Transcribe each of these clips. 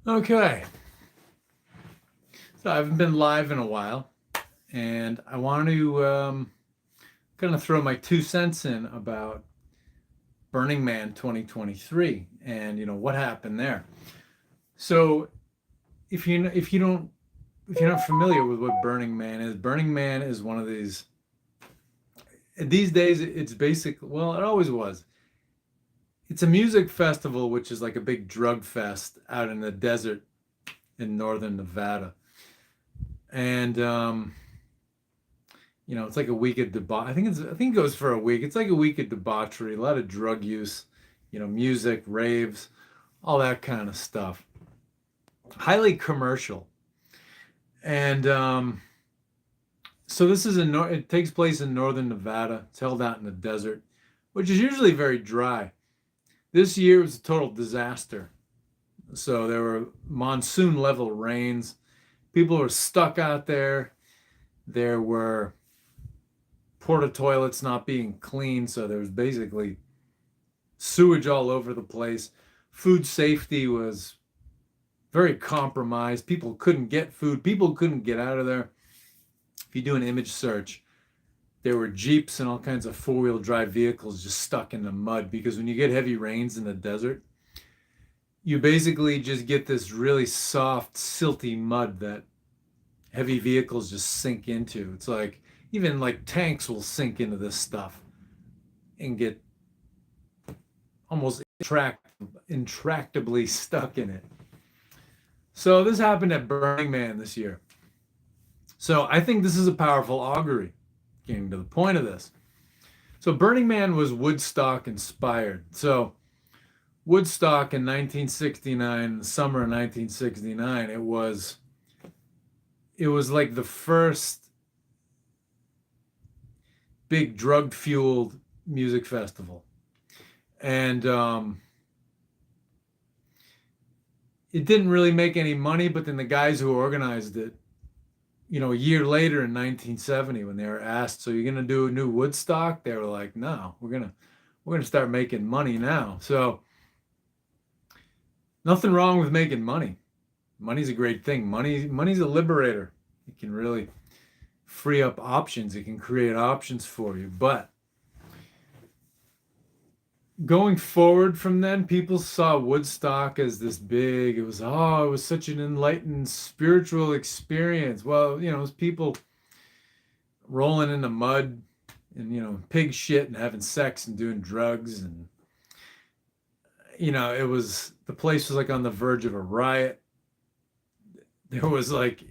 Okay, so I haven't been live in a while, and I want to kind of throw my 2 cents in about Burning Man 2023, and what happened there. So if you're not familiar with what Burning Man is one of these days it's basic. Well, it always was. It's a music festival, which is like a big drug fest out in the desert in northern Nevada, and it's like a week of debauch. I think it goes for a week. It's like a week of debauchery, a lot of drug use, music, raves, all that kind of stuff. Highly commercial. And so this is it takes place in northern Nevada. It's held out in the desert, which is usually very dry. This year was a total disaster. So there were monsoon level rains. People were stuck out there. There were porta toilets not being cleaned, so there was basically sewage all over the place. Food safety was very compromised. People couldn't get food. People couldn't get out of there. If you do an image search, there were Jeeps and all kinds of four-wheel drive vehicles just stuck in the mud because when you get heavy rains in the desert, you basically just get this really soft, silty mud that heavy vehicles just sink into. It's like even like tanks will sink into this stuff and get almost intractably stuck in it. So this happened at Burning Man this year. So I think this is a powerful augury, getting to the point of this. So Burning Man was Woodstock inspired. So Woodstock in 1969, the summer of 1969, it was like the first big drug fueled music festival. And it didn't really make any money, but then the guys who organized it, a year later in 1970, when they were asked, "So you're gonna do a new Woodstock?" They were like, "No, we're gonna start making money now." So nothing wrong with making money. Money's a great thing. Money's a liberator. It can really free up options. It can create options for you. But going forward from then, people saw Woodstock as this big, it was such an enlightened spiritual experience. Well, it was people rolling in the mud and, pig shit and having sex and doing drugs. And, the place was like on the verge of a riot. There was like,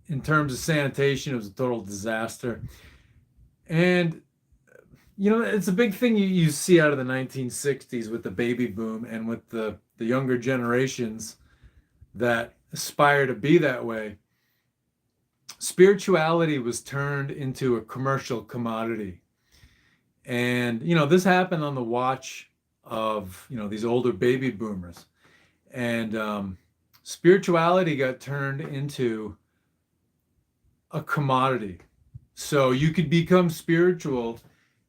in terms of sanitation, it was a total disaster. And it's a big thing you see out of the 1960s with the baby boom and with the younger generations that aspire to be that way. Spirituality was turned into a commercial commodity. And, this happened on the watch of, these older baby boomers. And spirituality got turned into a commodity. So you could become spiritual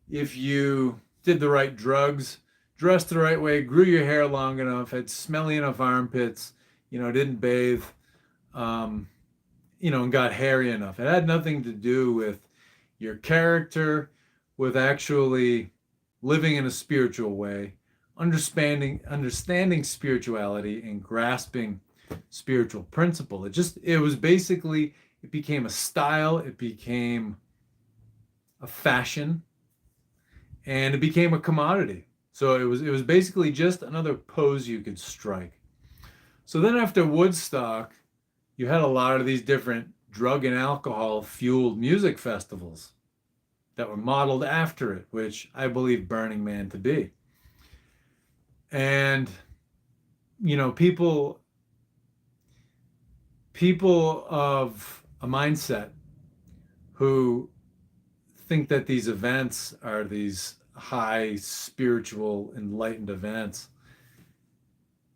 if you did the right drugs, dressed the right way, grew your hair long enough, had smelly enough armpits, didn't bathe, and got hairy enough. It had nothing to do with your character, with actually living in a spiritual way, understanding spirituality and grasping spiritual principle. It became a style, it became a fashion, and it became a commodity. So it was basically just another pose you could strike. So then after Woodstock, you had a lot of these different drug and alcohol fueled music festivals that were modeled after it, which I believe Burning Man to be. And people of a mindset who think that these events are these high spiritual enlightened events.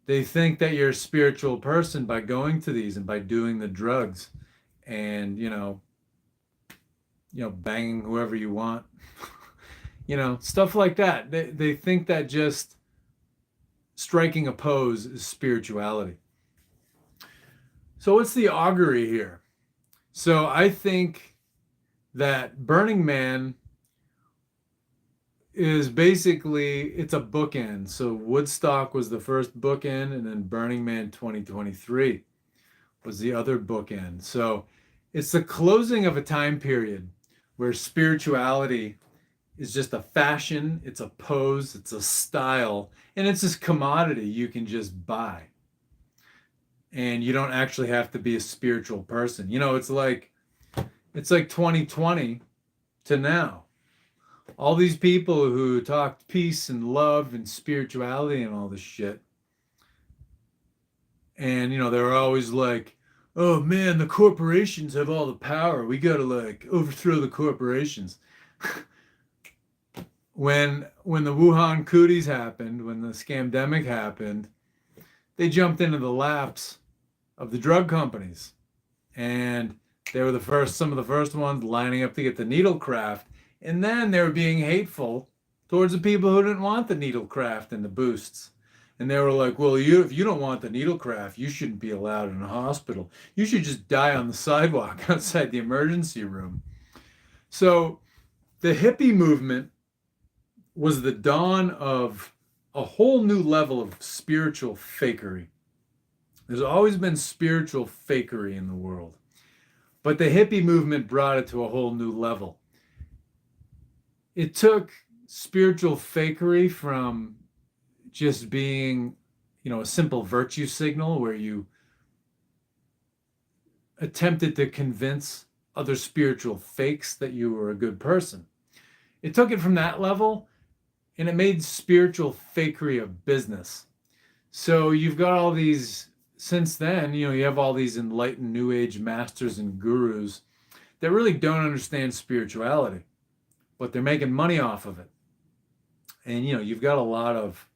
They think that you're a spiritual person by going to these and by doing the drugs and banging whoever you want. Stuff like that. They think that just striking a pose is spirituality. So what's the augury here? So I think that Burning Man is basically, it's a bookend. So Woodstock was the first bookend, and then Burning Man 2023 was the other bookend. So it's the closing of a time period where spirituality is just a fashion, it's a pose, it's a style, and it's this commodity you can just buy. And you don't actually have to be a spiritual person. You know, it's like 2020 to now. All these people who talked peace and love and spirituality and all this shit. And they were always like, "Oh man, the corporations have all the power. We got to like overthrow the corporations." When the Wuhan cooties happened, when the scamdemic happened, they jumped into the laps of the drug companies, and they were some of the first ones lining up to get the needle craft, and then they were being hateful towards the people who didn't want the needle craft and the boosts. And they were like, "Well, if you don't want the needle craft, you shouldn't be allowed in a hospital. You should just die on the sidewalk outside the emergency room." So the hippie movement was the dawn of a whole new level of spiritual fakery. There's always been spiritual fakery in the world, but the hippie movement brought it to a whole new level. It took spiritual fakery from just being, a simple virtue signal where you attempted to convince other spiritual fakes that you were a good person. It took it from that level, and it made spiritual fakery a business. So you've got all these, since then, you have all these enlightened New Age masters and gurus that really don't understand spirituality, but they're making money off of it. And, you've got a lot of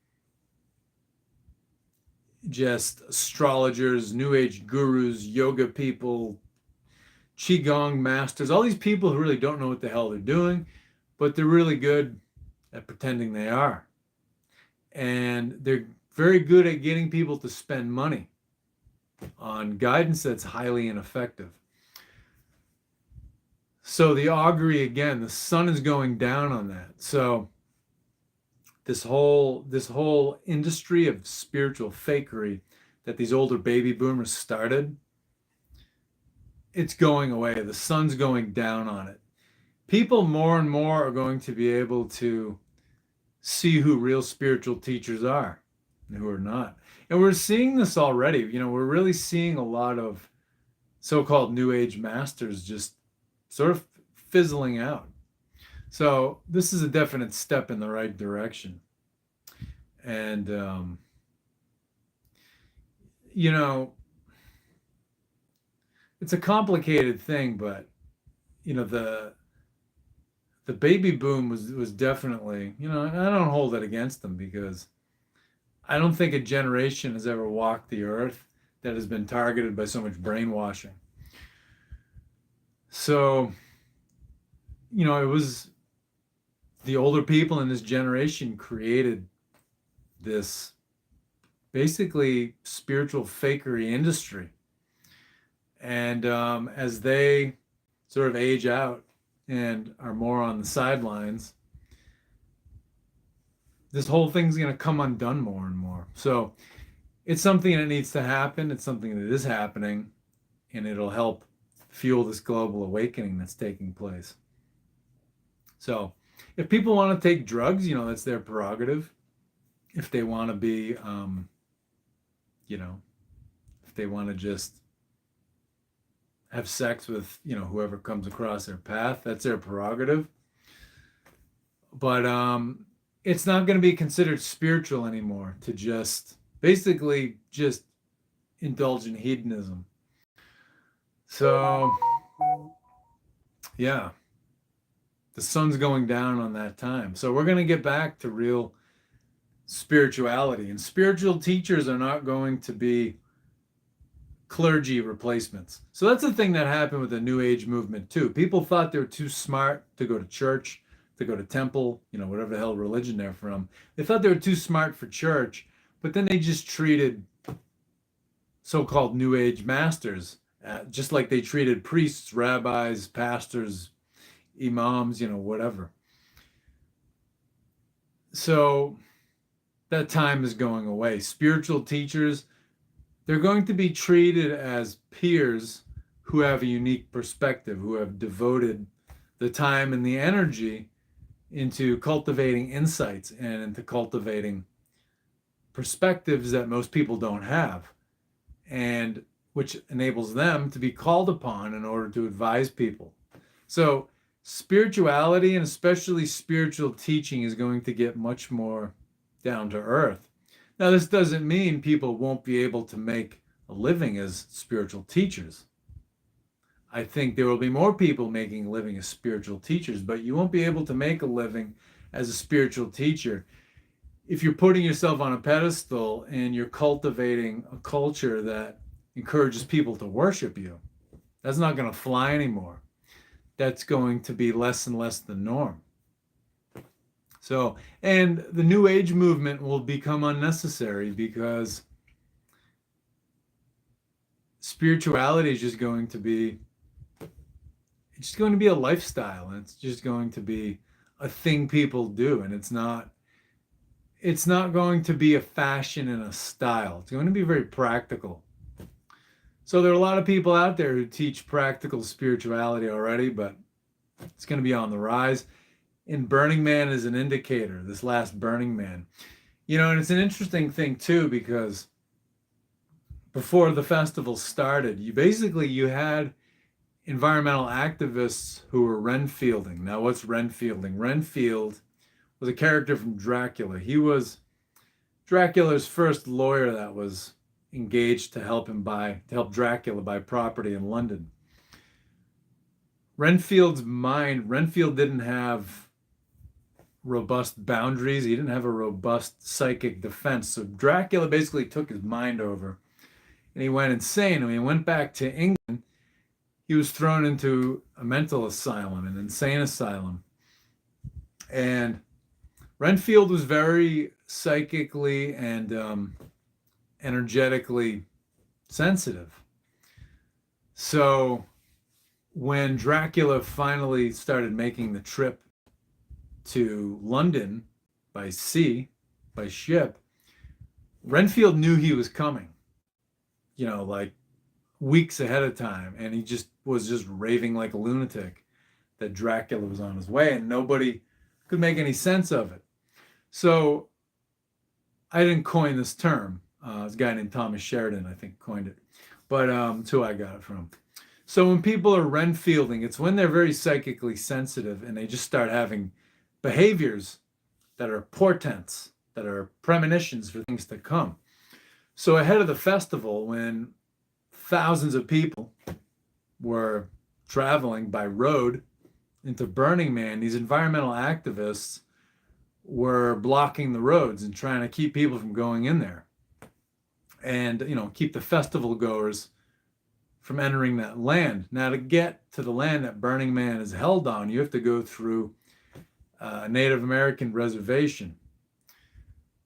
just astrologers, New Age gurus, yoga people, Qigong masters, all these people who really don't know what the hell they're doing, but they're really good at pretending they are. And they're very good at getting people to spend money on guidance that's highly ineffective. So the augury, again, the sun is going down on that. So this whole industry of spiritual fakery that these older baby boomers started, it's going away. The sun's going down on it. People more and more are going to be able to see who real spiritual teachers are and who are not. And we're seeing this already. We're really seeing a lot of so-called New Age masters just sort of fizzling out. So this is a definite step in the right direction. And, it's a complicated thing, but, the baby boom was definitely, and I don't hold it against them, because I don't think a generation has ever walked the earth that has been targeted by so much brainwashing. So, it was the older people in this generation created this basically spiritual fakery industry. And as they sort of age out and are more on the sidelines, this whole thing's going to come undone more and more. So it's something that needs to happen. It's something that is happening, and it'll help fuel this global awakening that's taking place. So if people want to take drugs, that's their prerogative. If they want to be, if they want to just have sex with, whoever comes across their path, that's their prerogative. But it's not going to be considered spiritual anymore to just basically just indulge in hedonism. So, yeah, the sun's going down on that time. So we're going to get back to real spirituality, and spiritual teachers are not going to be clergy replacements. So that's the thing that happened with the New Age movement too. People thought they were too smart to go to church, to go to temple, whatever the hell religion they're from. They thought they were too smart for church, But then they just treated so-called New Age masters just like they treated priests, rabbis, pastors, imams, whatever. So that time is going away. Spiritual teachers, they're going to be treated as peers who have a unique perspective, who have devoted the time and the energy into cultivating insights and into cultivating perspectives that most people don't have, and which enables them to be called upon in order to advise people. So spirituality, and especially spiritual teaching, is going to get much more down to earth. Now, this doesn't mean people won't be able to make a living as spiritual teachers. I think there will be more people making a living as spiritual teachers, but you won't be able to make a living as a spiritual teacher if you're putting yourself on a pedestal and you're cultivating a culture that encourages people to worship you. That's not going to fly anymore. That's going to be less and less the norm. So, and the New Age movement will become unnecessary because spirituality is just going to be, it's just going to be a lifestyle, and it's just going to be a thing people do, and it's not going to be a fashion and a style. It's going to be very practical. So there are a lot of people out there who teach practical spirituality already, but it's going to be on the rise. And Burning Man is an indicator, this last Burning Man. And it's an interesting thing too, because before the festival started, you had environmental activists who were Renfielding. Now, what's Renfielding? Renfield was a character from Dracula. He was Dracula's first lawyer that was engaged to help Dracula buy property in London. Renfield didn't have robust boundaries. He didn't have a robust psychic defense. So Dracula basically took his mind over and he went insane. And when he went back to England, he was thrown into a mental asylum, an insane asylum. And Renfield was very psychically and energetically sensitive. So when Dracula finally started making the trip to London by ship, Renfield knew he was coming, like weeks ahead of time. And he was just raving like a lunatic that Dracula was on his way, and nobody could make any sense of it. So I didn't coin this term. This guy named Thomas Sheridan, I think, coined it. But that's who I got it from. So when people are Renfielding, it's when they're very psychically sensitive and they just start having behaviors that are portents, that are premonitions for things to come. So ahead of the festival, when thousands of people were traveling by road into Burning Man, these environmental activists were blocking the roads and trying to keep people from going in there, and keep the festival goers from entering that land. Now, to get to the land that Burning Man is held on, you have to go through a Native American reservation.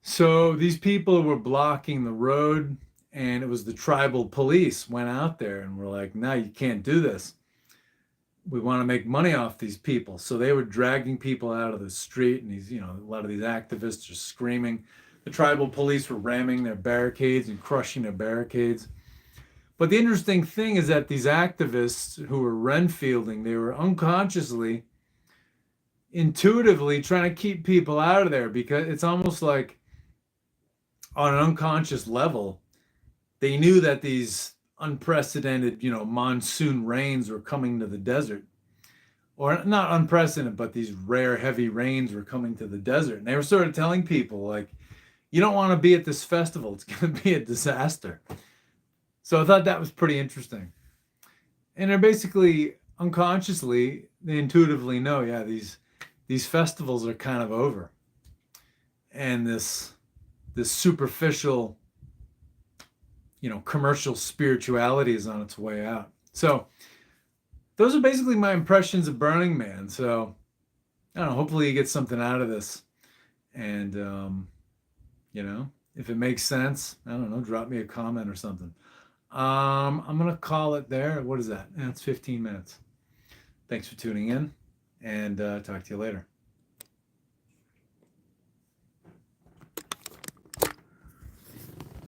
So these people were blocking the road, and it was the tribal police went out there and were like, no, you can't do this. We want to make money off these people. So they were dragging people out of the street, and a lot of these activists are screaming. The tribal police were ramming their barricades and crushing their barricades. But the interesting thing is that these activists who were Renfielding, they were unconsciously, intuitively trying to keep people out of there, because it's almost like on an unconscious level, they knew that these unprecedented, monsoon rains were coming to the desert. Or not unprecedented, but these rare heavy rains were coming to the desert. And they were sort of telling people, like, you don't want to be at this festival. It's going to be a disaster. So I thought that was pretty interesting. And they're basically unconsciously, they intuitively know, yeah, these festivals are kind of over. And this superficial, commercial spirituality is on its way out. So those are basically my impressions of Burning Man. So I don't know, hopefully you get something out of this. And, If it makes sense, I don't know, drop me a comment or something. I'm gonna call it there. What is that? It's 15 minutes. Thanks for tuning in, and talk to you later.